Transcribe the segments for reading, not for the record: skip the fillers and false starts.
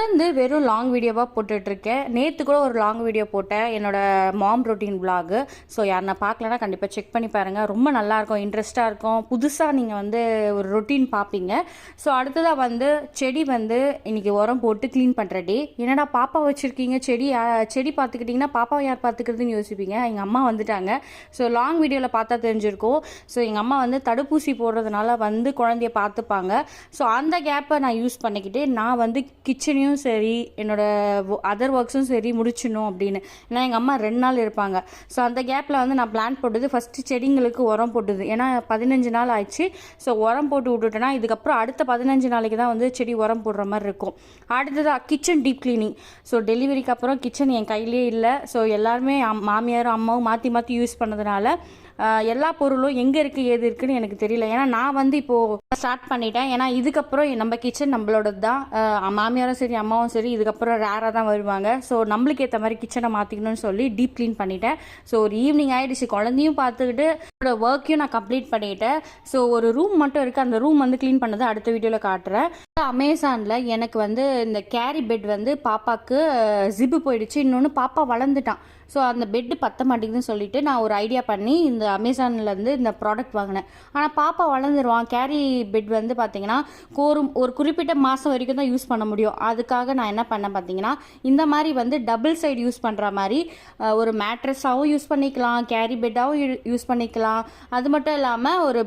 தொடர்ந்து வெறும் லாங் வீடியோவாக போட்டுட்ருக்கேன். நேற்று கூட ஒரு லாங் வீடியோ போட்டேன், என்னோடய மாம் ரொட்டீன் விலாகு. ஸோ யாருன்னா பார்க்கலன்னா கண்டிப்பாக செக் பண்ணி பாருங்கள். ரொம்ப நல்லாயிருக்கும், இன்ட்ரெஸ்ட்டாக இருக்கும். புதுசாக நீங்கள் வந்து ஒரு ரொட்டீன் பார்ப்பீங்க. ஸோ அடுத்ததாக வந்து செடி வந்து இன்றைக்கி உரம் போட்டு க்ளீன் பண்ணுற டே. என்னடா பாப்பா வச்சுருக்கீங்க, செடி பார்த்துக்கிட்டிங்கன்னா பாப்பாவை யார் பார்த்துக்கிறதுன்னு யோசிப்பீங்க. எங்கள் அம்மா வந்துட்டாங்க. ஸோ லாங் வீடியோவில் பார்த்தா தெரிஞ்சிருக்கும். ஸோ எங்கள் அம்மா வந்து தடுப்பூசி போடுறதுனால வந்து குழந்தைய பார்த்துப்பாங்க. ஸோ அந்த கேப்பை நான் யூஸ் பண்ணிக்கிட்டு நான் வந்து கிச்சனையும் சரி என்னோடய அதர் ஒர்க்ஸும் சரி முடிச்சிடணும் அப்படின்னு. ஏன்னா எங்கள் அம்மா 2 நாள் இருப்பாங்க. ஸோ அந்த கேப்பில் வந்து நான் பிளான் போட்டது ஃபஸ்ட்டு செடிங்களுக்கு உரம் போட்டுது. ஏன்னா 15 நாள் ஆயிடுச்சு. ஸோ உரம் போட்டு விட்டுட்டேன்னா இதுக்கப்புறம் அடுத்த 15 நாளைக்கு தான் வந்து செடி உரம் போடுற மாதிரி இருக்கும். அடுத்ததாக கிச்சன் டீப் கிளீனிங். ஸோ டெலிவரிக்கு அப்புறம் கிச்சன் என் கையிலே இல்லை. ஸோ எல்லாருமே மாமியாரும் அம்மாவும் மாற்றி மாற்றி யூஸ் பண்ணதுனால எல்லா பொருளும் எங்கே இருக்குது ஏது இருக்குதுன்னு எனக்கு தெரியல. ஏன்னா நான் வந்து இப்போது ஸ்டார்ட் பண்ணிட்டேன். ஏன்னா இதுக்கப்புறம் நம்ம கிச்சன் நம்மளோடது தான். மாமியாரும் சரி அம்மாவும் சரி இதுக்கப்புறம் ரேராக தான் வருவாங்க. ஸோ நம்மளுக்கு ஏற்ற மாதிரி கிச்சனை மாற்றிக்கணும்னு சொல்லி டீப் க்ளீன் பண்ணிட்டேன். ஸோ ஒரு ஈவினிங் ஆகிடுச்சு, குழந்தையும் பார்த்துக்கிட்டு என்னோட ஒர்க்கையும் நான் கம்ப்ளீட் பண்ணிட்டேன். ஸோ ஒரு ரூம் மட்டும் இருக்குது, அந்த ரூம் வந்து க்ளீன் பண்ணதை அடுத்த வீடியோவில் காட்டுறேன். அமேசானில் எனக்கு வந்து இந்த கேரி பெட் வந்து பாப்பாவுக்கு ஜிப்பு போயிடுச்சு. இன்னொன்று பாப்பா வளர்ந்துட்டான். ஸோ அந்த பெட்டு பற்ற மாட்டேங்குதுன்னு சொல்லிட்டு நான் ஒரு ஐடியா பண்ணி இந்த அமேசான்லேருந்து இந்த ப்ராடக்ட் வாங்கினேன். ஆனால் பாப்பா வளர்ந்துருவான். கேரி பெட் வந்து பார்த்திங்கன்னா ஒரு குறிப்பிட்ட மாதம் வரைக்கும் தான் யூஸ் பண்ண முடியும். அதுக்காக நான் என்ன பண்ணேன் பார்த்தீங்கன்னா, இந்த மாதிரி வந்து டபுள் சைடு யூஸ் பண்ணுற மாதிரி ஒரு மேட்ரஸாகவும் யூஸ் பண்ணிக்கலாம், கேரி பெட்டாகவும் யூஸ் பண்ணிக்கலாம். அது மட்டும் இல்லாமல் ஒரு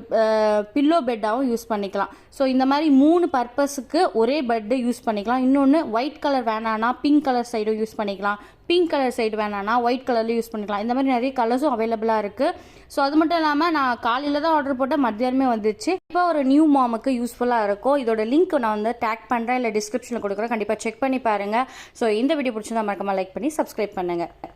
பில்லோ பெட்டாகவும் யூஸ் பண்ணிக்கலாம். ஸோ இந்த மாதிரி 3 பர்பஸுக்கு ஒரே பெட்டு யூஸ் பண்ணிக்கலாம். இன்னொன்று ஒயிட் கலர் வேணான்னா பிங்க் கலர் சைடும் யூஸ் பண்ணிக்கலாம், பிங்க் கலர் சைடு வேணான்னா ஒயிட் கலர்லேயும் யூஸ் பண்ணிக்கலாம். இந்த மாதிரி நிறைய கலர்ஸும் அவைலபிளாக இருக்குது. ஸோ அது மட்டும் இல்லாமல் நான் காலையில் தான் ஆர்டர் போட்டேன், மத்தியானமே வந்துச்சு. இப்போ ஒரு நியூ மாமுக்கு யூஸ்ஃபுல்லாக இருக்கும். இதோட லிங்க் நான் வந்து டேக் பண்ணுறேன், இல்லை டிஸ்கிரிப்ஷனில் கொடுக்குறேன். கண்டிப்பாக செக் பண்ணி பாருங்கள். ஸோ இந்த வீடியோ பிடிச்சிருந்தா மறக்காம லைக் பண்ணி சப்ஸ்கிரைப் பண்ணுங்கள்.